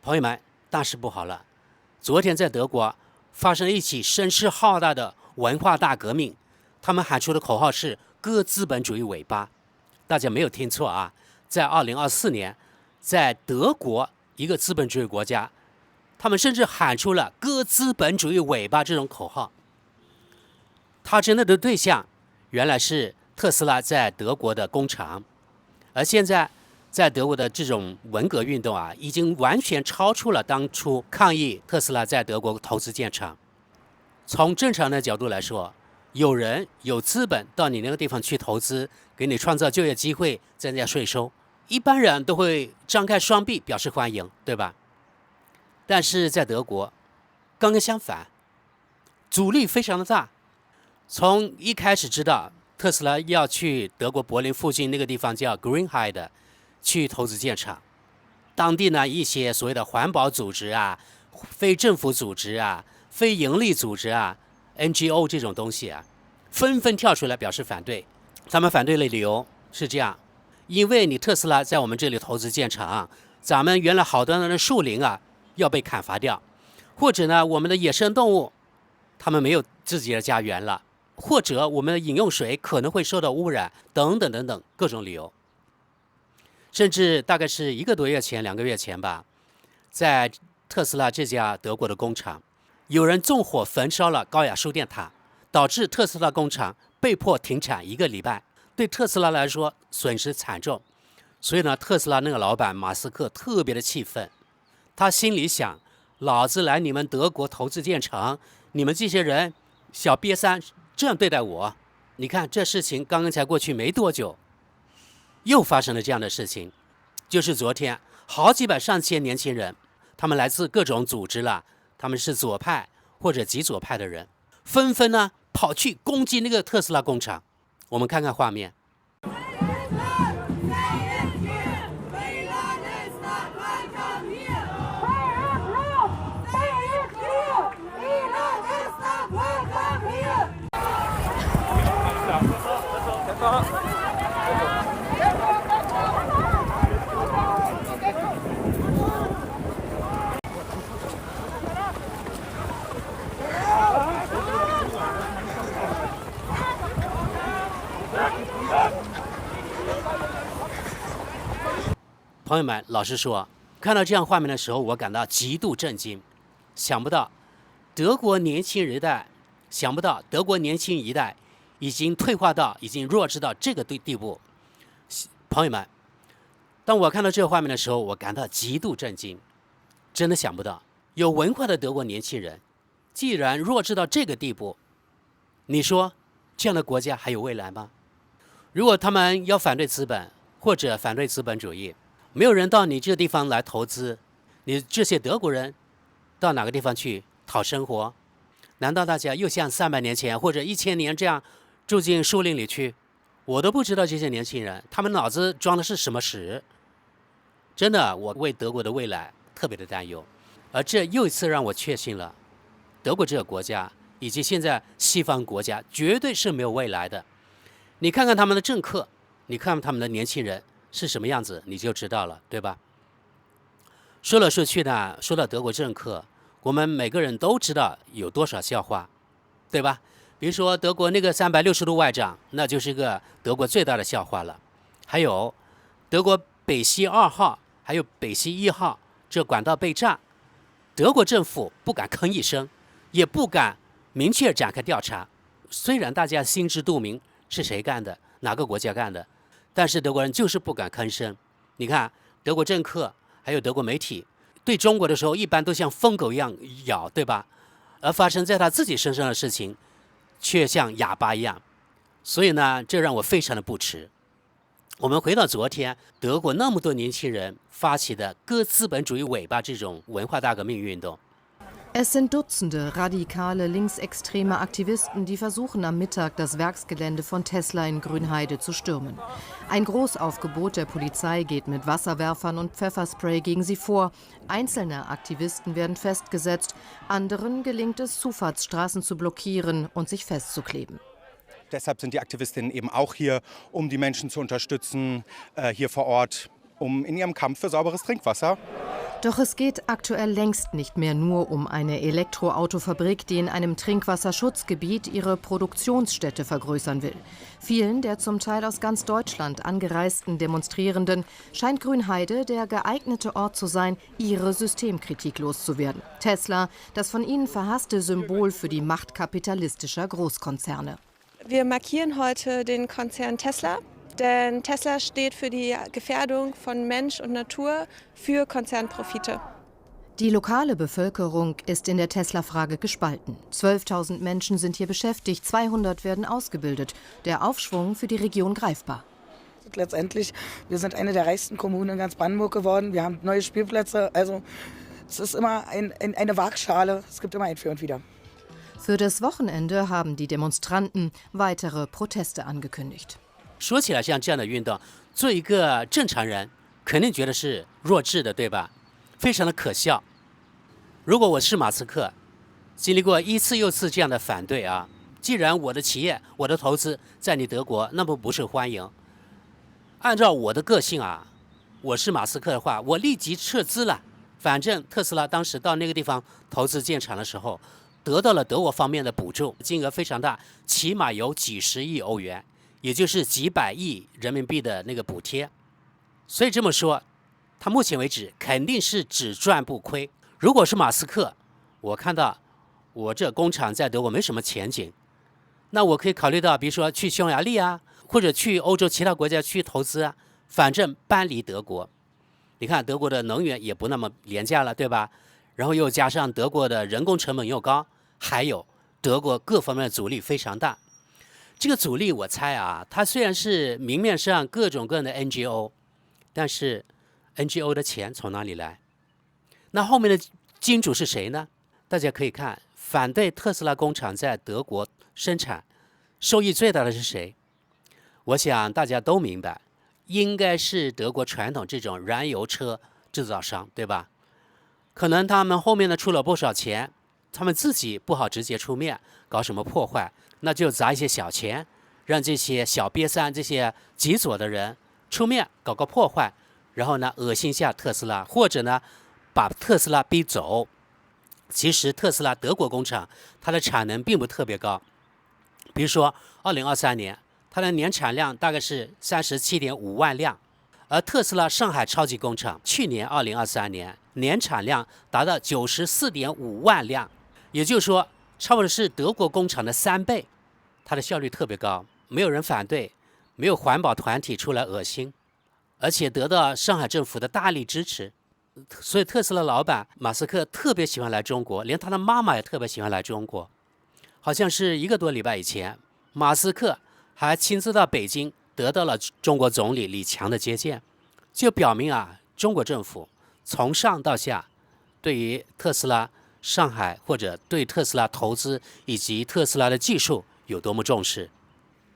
朋友们，大事不好了！昨天在德国发生了一起声势浩大的文化大革命，他们喊出的口号是"割资本主义尾巴"。大家没有听错啊，在2024年，在德国一个资本主义国家，他们甚至喊出了"割资本主义尾巴"这种口号。他针对的对象原来是特斯拉在德国的工厂，而现在在德国的这种文革运动啊，已经完全超出了当初抗议特斯拉在德国投资建厂。从正常的角度来说，有人有资本到你那个地方去投资，给你创造就业机会，增加税收，一般人都会张开双臂表示欢迎，对吧？但是在德国，刚刚相反，阻力非常的大。从一开始知道特斯拉要去德国柏林附近那个地方叫 Grünheide 去投资建厂，当地呢一些所谓的环保组织啊、非政府组织啊、非营利组织啊、NGO 这种东西啊，纷纷跳出来表示反对。他们反对的理由是这样：因为你特斯拉在我们这里投资建厂，咱们原来好端端的树林啊要被砍伐掉，或者呢我们的野生动物他们没有自己的家园了，或者我们的饮用水可能会受到污染，等等等等各种理由。甚至大概是1个多月前、2个月前吧，在特斯拉这家德国的工厂，有人纵火焚烧了高雅书店塔，导致特斯拉工厂被迫停产1个礼拜。对特斯拉来说损失惨重，所以呢，特斯拉那个老板马斯克特别的气愤，他心里想：老子来你们德国投资建厂，你们这些人小瘪三这样对待我。你看这事情刚刚才过去没多久，又发生了这样的事情，就是昨天好几百上千年轻人，他们来自各种组织了，他们是左派或者极左派的人，纷纷呢跑去攻击那个特斯拉工厂。我们看看画面。朋友们，老实说，看到这样画面的时候，我感到极度震惊。想不到德国年轻一代已经退化到、已经弱智到这个地步。朋友们，当我看到这个画面的时候，我感到极度震惊。真的想不到，有文化的德国年轻人，既然弱智到这个地步，你说这样的国家还有未来吗？如果他们要反对资本或者反对资本主义，没有人到你这个地方来投资，你这些德国人到哪个地方去讨生活？难道大家又像300年前或者1000年这样住进树林里去？我都不知道这些年轻人他们脑子装的是什么屎。真的，我为德国的未来特别的担忧。而这又一次让我确信了，德国这个国家以及现在西方国家绝对是没有未来的。你看看他们的政客，你看看他们的年轻人是什么样子，你就知道了，对吧？说来说去呢，说到德国政客，我们每个人都知道有多少笑话，对吧？比如说德国那个360度外长，那就是一个德国最大的笑话了。还有德国北溪2号，还有北溪1号这管道被炸，德国政府不敢吭一声，也不敢明确展开调查。虽然大家心知肚明是谁干的，哪个国家干的，但是德国人就是不敢吭声。你看德国政客还有德国媒体对中国的时候，一般都像疯狗一样咬，对吧？而发生在他自己身上的事情却像哑巴一样。所以呢，这让我非常的不耻。我们回到昨天，德国那么多年轻人发起的割资本主义尾巴这种文化大革命运动。Es sind Dutzende radikale linksextreme Aktivisten, die versuchen am Mittag das Werksgelände von Tesla in Grünheide zu stürmen. Ein Großaufgebot der Polizei geht mit Wasserwerfern und Pfefferspray gegen sie vor. Einzelne Aktivisten werden festgesetzt, anderen gelingt es, Zufahrtsstraßen zu blockieren und sich festzukleben. Deshalb sind die Aktivistinnen eben auch hier, um die Menschen zu unterstützen, hier vor Ort, um in ihrem Kampf für sauberes Trinkwasser. Doch es geht aktuell längst nicht mehr nur um eine Elektroautofabrik, die in einem Trinkwasserschutzgebiet ihre Produktionsstätte vergrößern will. Vielen der zum Teil aus ganz Deutschland angereisten Demonstrierenden scheint Grünheide der geeignete Ort zu sein, ihre Systemkritik loszuwerden. Tesla, das von ihnen verhasste Symbol für die Macht kapitalistischer Großkonzerne. Wir markieren heute den Konzern Tesla. Denn Tesla steht für die Gefährdung von Mensch und Natur für Konzernprofite. Die lokale Bevölkerung ist in der Tesla-Frage gespalten. 12.000 Menschen sind hier beschäftigt, 200 werden ausgebildet. Der Aufschwung für die Region greifbar. Letztendlich, wir sind eine der reichsten Kommunen in ganz Brandenburg geworden. Wir haben neue Spielplätze. Also es ist immer eine Waagschale. Es gibt immer ein Für und Wider. Für das Wochenende haben die Demonstranten weitere Proteste angekündigt. 说起来，像这样的运动，做一个正常人肯定觉得是弱智的，对吧？非常的可笑。如果我是马斯克，经历过一次又次这样的反对啊，既然我的企业、我的投资在你德国那么不受欢迎，按照我的个性啊，我是马斯克的话，我立即撤资了。反正特斯拉当时到那个地方投资建厂的时候，得到了德国方面的补助，金额非常大，起码有几十亿欧元。也就是几百亿人民币的那个补贴，所以这么说，他目前为止肯定是只赚不亏。如果是马斯克，我看到我这工厂在德国没什么前景，那我可以考虑到，比如说去匈牙利啊，或者去欧洲其他国家去投资啊，反正搬离德国。你看德国的能源也不那么廉价了，对吧？然后又加上德国的人工成本又高，还有德国各方面的阻力非常大。这个阻力我猜啊，它虽然是明面上各种各样的 NGO， 但是 NGO 的钱从哪里来？那后面的金主是谁呢？大家可以看，反对特斯拉工厂在德国生产，受益最大的是谁？我想大家都明白，应该是德国传统这种燃油车制造商，对吧？可能他们后面呢出了不少钱，他们自己不好直接出面搞什么破坏。那就砸一些小钱，让这些小瘪三、这些极左的人出面搞个破坏，然后呢恶心下特斯拉，或者呢把特斯拉逼走。其实特斯拉德国工厂它的产能并不特别高，比如说2023年它的年产量大概是37.5万辆，而特斯拉上海超级工厂去年2023年年产量达到94.5万辆，也就是说差不多是德国工厂的3倍。它的效率特别高，没有人反对，没有环保团体出来恶心，而且得到上海政府的大力支持。所以特斯拉老板马斯克特别喜欢来中国，连他的妈妈也特别喜欢来中国。好像是1个多礼拜以前，马斯克还亲自到北京，得到了中国总理李强的接见，就表明啊，中国政府从上到下对于特斯拉上海或者对特斯拉投资以及特斯拉的技术有多么重视。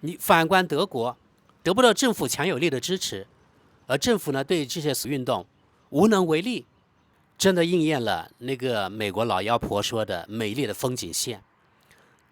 你反观德国，得不到政府强有力的支持，而政府呢对这些运动无能为力，真的应验了那个美国老妖婆说的美丽的风景线。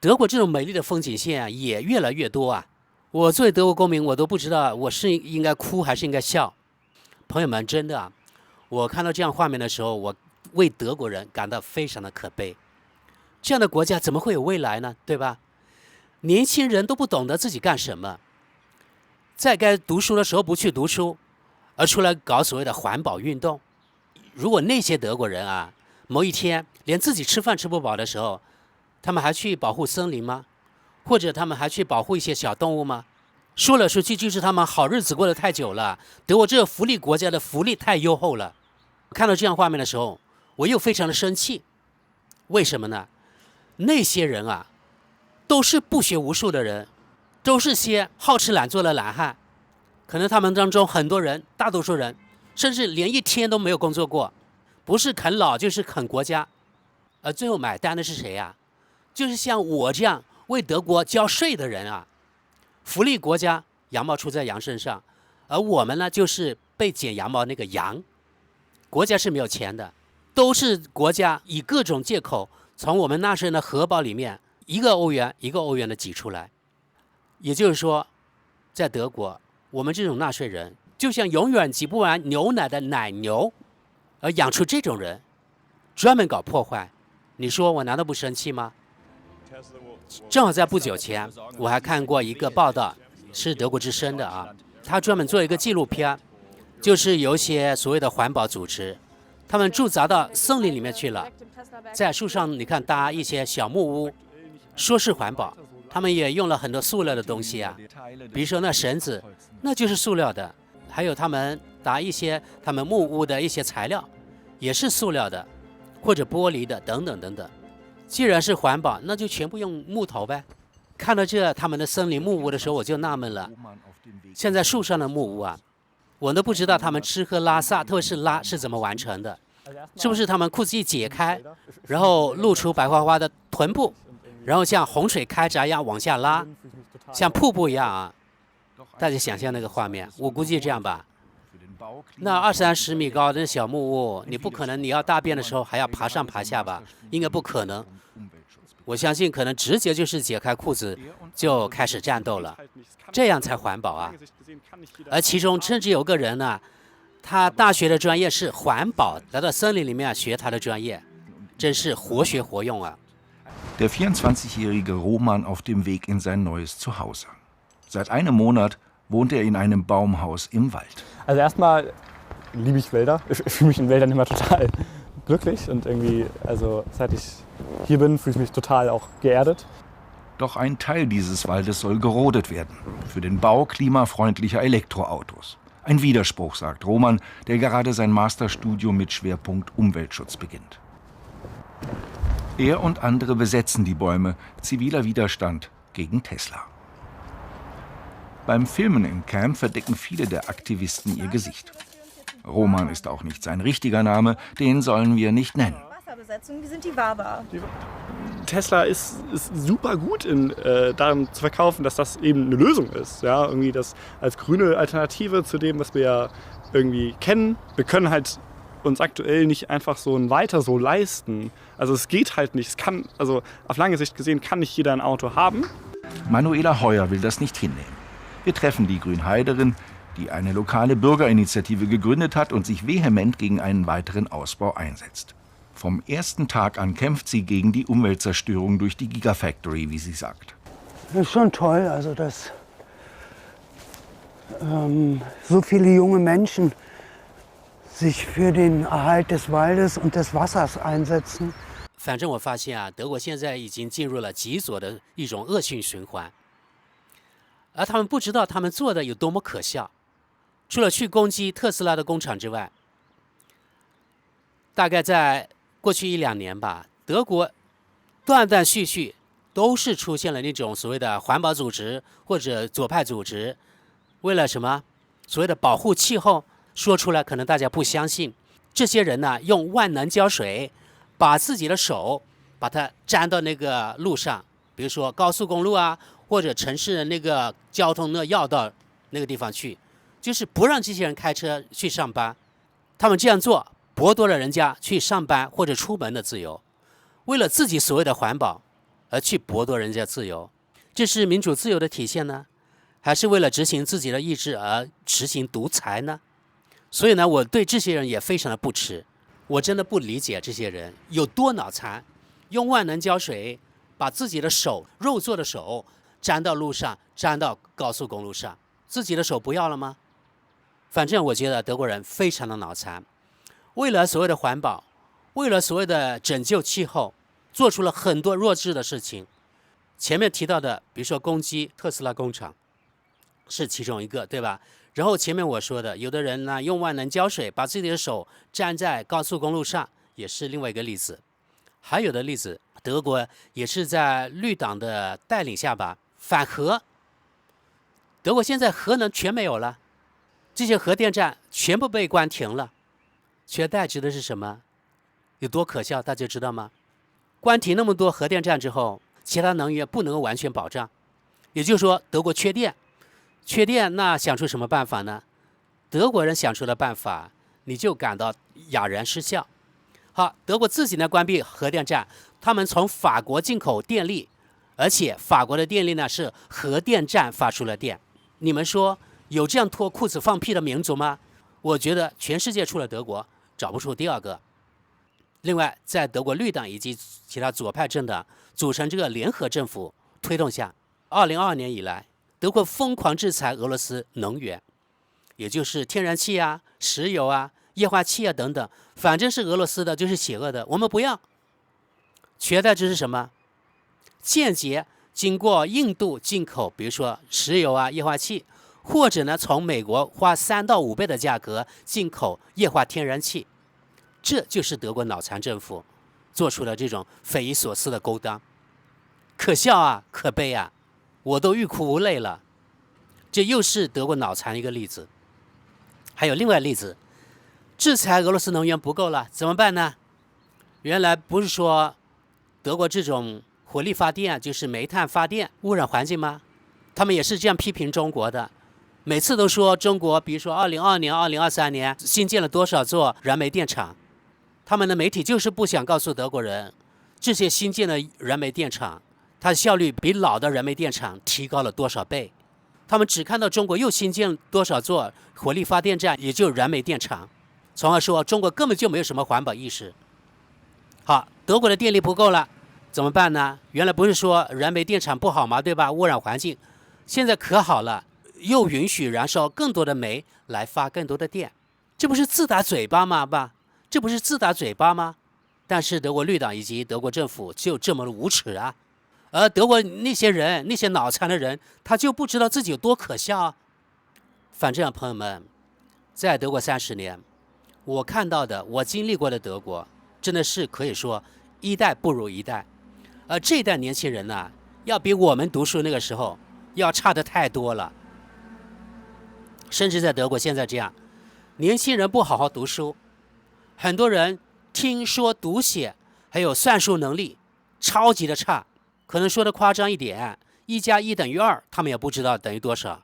德国这种美丽的风景线啊也越来越多啊。我作为德国公民，我都不知道我是应该哭还是应该笑。朋友们，真的啊，我看到这样画面的时候，我为德国人感到非常的可悲。这样的国家怎么会有未来呢？对吧？年轻人都不懂得自己干什么，在该读书的时候不去读书，而出来搞所谓的环保运动。如果那些德国人啊，某一天连自己吃饭吃不饱的时候，他们还去保护森林吗？或者他们还去保护一些小动物吗？说来说去就是他们好日子过得太久了，德国这个福利国家的福利太优厚了。看到这样画面的时候，我又非常的生气。为什么呢？那些人啊都是不学无术的人，都是些好吃懒做的懒汉，可能他们当中很多人，大多数人甚至连一天都没有工作过，不是啃老就是啃国家，而最后买单的是谁啊？就是像我这样为德国交税的人啊。福利国家羊毛出在羊身上，而我们呢就是被剪羊毛那个羊。国家是没有钱的，都是国家以各种借口从我们纳税人的荷包里面1个欧元1个欧元的挤出来。也就是说，在德国，我们这种纳税人就像永远挤不完牛奶的奶牛，而养出这种人，专门搞破坏，你说我难道不生气吗？正好在不久前，我还看过一个报道，是德国之声的啊，他专门做一个纪录片，就是有一些所谓的环保组织，他们驻扎到森林里面去了，在树上你看搭一些小木屋，说是环保，他们也用了很多塑料的东西啊，比如说那绳子，那就是塑料的，还有他们搭一些他们木屋的一些材料，也是塑料的，或者玻璃的等等等等。既然是环保，那就全部用木头呗。看到这他们的森林木屋的时候，我就纳闷了。现在树上的木屋啊，我都不知道他们吃喝拉撒，特别是拉是怎么完成的，是不是他们裤子一解开，然后露出白花花的臀部，然后像洪水开闸一样往下拉，像瀑布一样啊？大家想象那个画面，我估计这样吧。那20-30米高的小木屋，你不可能你要大便的时候还要爬上爬下吧？应该不可能。我相信可能直接就是解开裤子就开始战斗了，这样才环保啊。而其中甚至有个人呢，他大学的专业是环保，来到森林里面学他的专业，真是活学活用啊。Der 24-jährige Roman auf dem Weg in sein neues Zuhause. Seit einem Monat wohnt er in einem Baumhaus im Wald. Also erstmal liebe ich Wälder. Ich fühle mich in Wäldern immer total glücklich und irgendwie, also seit ich hier bin, fühle ich mich total auch geerdet. Doch ein Teil dieses Waldes soll gerodet werden für den Bau klimafreundlicher Elektroautos. Ein Widerspruch, sagt Roman, der gerade sein Masterstudium mit Schwerpunkt Umweltschutz beginnt. Er und andere besetzen die Bäume, ziviler Widerstand gegen Tesla. Beim Filmen im Camp verdecken viele der Aktivisten ihr Gesicht. Roman ist auch nicht sein richtiger Name, den sollen wir nicht nennen. Wie sind die wahrbar? Tesla ist super gut darin zu verkaufen, dass das eben eine Lösung ist. Ja, irgendwie das als grüne Alternative zu dem, was wir ja irgendwie kennen. Wir können halt uns aktuell nicht einfach so ein Weiter so leisten. Also es geht halt nicht. Es kann, also auf lange Sicht gesehen kann nicht jeder ein Auto haben. Manuela Heuer will das nicht hinnehmen. Wir treffen die Grünheiderin, die eine lokale Bürgerinitiative gegründet hat und sich vehement gegen einen weiteren Ausbau einsetzt. Vom ersten Tag an kämpft sie gegen die Umweltzerstörung durch die Gigafactory, wie sie sagt. Das ist schon toll, also dass so viele junge Menschen sich für den Erhalt des Waldes und des Wassers einsetzen. 反正我发现啊，德国现在已经进入了极左的一种恶性循环，而他们不知道他们做的有多么可笑。除了去攻击特斯拉的工厂之外，大概在过去1-2年吧，德国断断续续都是出现了那种所谓的环保组织或者左派组织，为了什么所谓的保护气候，说出来可能大家不相信。这些人呢，用万能胶水把自己的手把它粘到那个路上，比如说高速公路啊，或者城市的那个交通的要道那个地方去，就是不让这些人开车去上班。他们这样做剥夺了人家去上班或者出门的自由，为了自己所谓的环保而去剥夺人家自由，这是民主自由的体现呢，还是为了执行自己的意志而实行独裁呢？所以呢，我对这些人也非常的不耻，我真的不理解这些人有多脑残，用万能胶水把自己的手肉做的手粘到路上，粘到高速公路上，自己的手不要了吗？反正我觉得德国人非常的脑残，为了所谓的环保，为了所谓的拯救气候，做出了很多弱智的事情。前面提到的，比如说攻击特斯拉工厂，是其中一个，对吧？然后前面我说的，有的人呢用万能胶水把自己的手粘在高速公路上，也是另外一个例子。还有的例子，德国也是在绿党的带领下吧，反核。德国现在核能全没有了，这些核电站全部被关停了，取而代之的是什么？有多可笑，大家知道吗？关停那么多核电站之后，其他能源不能够完全保障，也就是说德国缺电。缺电，那想出什么办法呢？德国人想出的办法，你就感到哑然失笑。好，德国自己呢关闭核电站，他们从法国进口电力，而且法国的电力呢是核电站发出了电。你们说有这样脱裤子放屁的民族吗？我觉得全世界除了德国，找不出第二个。另外，在德国绿党以及其他左派政党组成这个联合政府推动下，2022年以来，德国疯狂制裁俄罗斯能源，也就是天然气啊、石油啊、液化气啊等等，反正是俄罗斯的就是邪恶的，我们不要。取而代之是什么？间接经过印度进口，比如说石油啊、液化气，或者呢从美国花3到5倍的价格进口液化天然气。这就是德国脑残政府做出了这种匪夷所思的勾当，可笑啊，可悲啊，我都欲哭无泪了。这又是德国脑残的一个例子。还有另外例子，制裁俄罗斯能源不够了，怎么办呢？原来不是说德国这种火力发电就是煤炭发电污染环境吗？他们也是这样批评中国的，每次都说中国，比如说2022年、2023年新建了多少座燃煤电厂。他们的媒体就是不想告诉德国人，这些新建的燃煤电厂，它的效率比老的燃煤电厂提高了多少倍。他们只看到中国又新建多少座火力发电站，也就是燃煤电厂，从而说中国根本就没有什么环保意识。好，德国的电力不够了，怎么办呢？原来不是说燃煤电厂不好吗？对吧？污染环境，现在可好了，又允许燃烧更多的煤来发更多的电，这不是自打嘴巴吗？吧？这不是自打嘴巴吗？但是德国绿党以及德国政府就这么无耻啊！而德国那些人，那些脑残的人，他就不知道自己有多可笑啊！反正朋友们，在德国30年，我看到的，我经历过的德国，真的是可以说一代不如一代。而这一代年轻人呢，要比我们读书那个时候要差得太多了。甚至在德国现在这样，年轻人不好好读书。很多人听说读写还有算术能力超级的差，可能说的夸张一点，1+1=2，他们也不知道等于多少，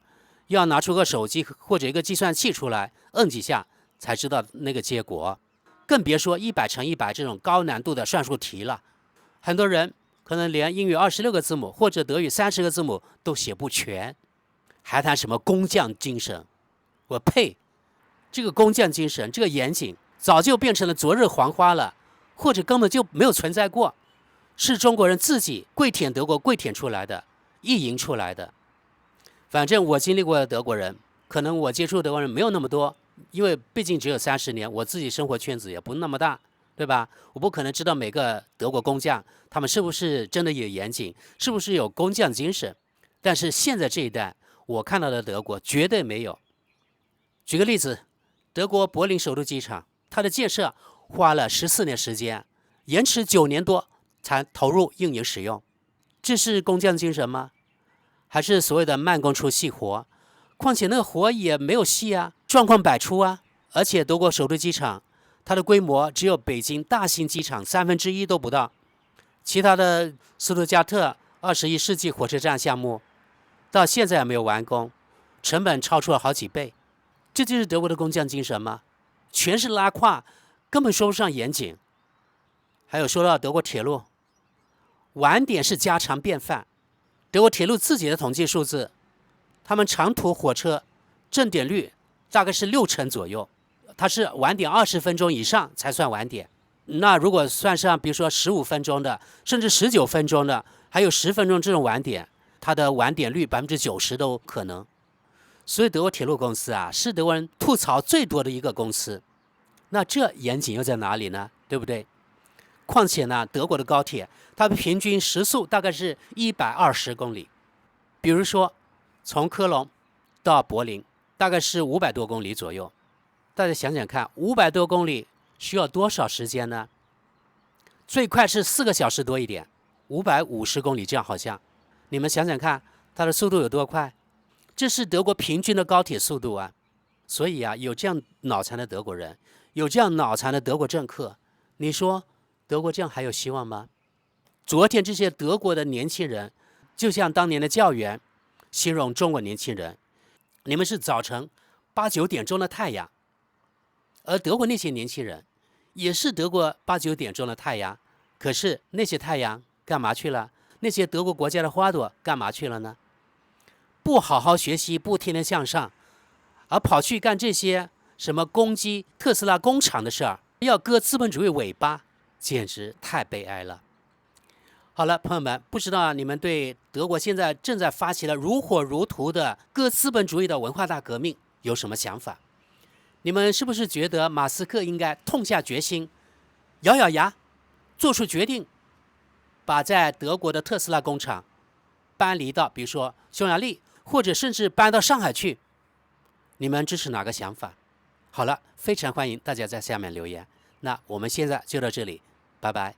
要拿出个手机或者一个计算器出来，摁几下才知道那个结果，更别说100×100这种高难度的算术题了。很多人可能连英语26个字母或者德语30个字母都写不全，还谈什么工匠精神？我呸！这个工匠精神，这个严谨早就变成了昨日黄花了，或者根本就没有存在过，是中国人自己跪舔德国跪舔出来的，意淫出来的。反正我经历过的德国人，可能我接触德国人没有那么多，因为毕竟只有30年，我自己生活圈子也不那么大，对吧？我不可能知道每个德国工匠他们是不是真的有严谨，是不是有工匠精神。但是现在这一代我看到的德国绝对没有。举个例子，德国柏林首都机场，它的建设花了14年时间，延迟9年多才投入运营使用。这是工匠精神吗？还是所谓的慢工出细活？况且那个活也没有细啊，状况百出啊。而且德国首都机场，它的规模只有北京大型机场1/3都不到。其他的斯图加特21世纪火车站项目，到现在还没有完工，成本超出了好几倍。这就是德国的工匠精神吗？全是拉胯，根本说不上严谨。还有说到德国铁路，晚点是家常便饭。德国铁路自己的统计数字，他们长途火车正点率大概是60%左右，它是晚点20分钟以上才算晚点。那如果算上比如说15分钟的，甚至19分钟的，还有10分钟这种晚点，它的晚点率90%都可能。所以德国铁路公司啊，是德国人吐槽最多的一个公司。那这严谨又在哪里呢？对不对？况且呢，德国的高铁，它的平均时速大概是120公里。比如说，从科隆到柏林，大概是500多公里左右。大家想想看，500多公里需要多少时间呢？最快是4个小时多一点，550公里这样好像。你们想想看，它的速度有多快？这是德国平均的高铁速度啊。所以啊，有这样脑残的德国人，有这样脑残的德国政客，你说德国这样还有希望吗？昨天这些德国的年轻人，就像当年的教员形容中国年轻人，你们是早晨8、9点钟的太阳。而德国那些年轻人也是德国8、9点钟的太阳，可是那些太阳干嘛去了？那些德国国家的花朵干嘛去了呢？不好好学习，不天天向上，而跑去干这些什么攻击特斯拉工厂的事儿，要割资本主义尾巴，简直太悲哀了。好了，朋友们，不知道你们对德国现在正在发起了如火如荼的割资本主义的文化大革命有什么想法？你们是不是觉得马斯克应该痛下决心，咬咬牙，做出决定，把在德国的特斯拉工厂搬离到比如说匈牙利，或者甚至搬到上海去？你们支持哪个想法？好了，非常欢迎大家在下面留言。那我们现在就到这里，拜拜。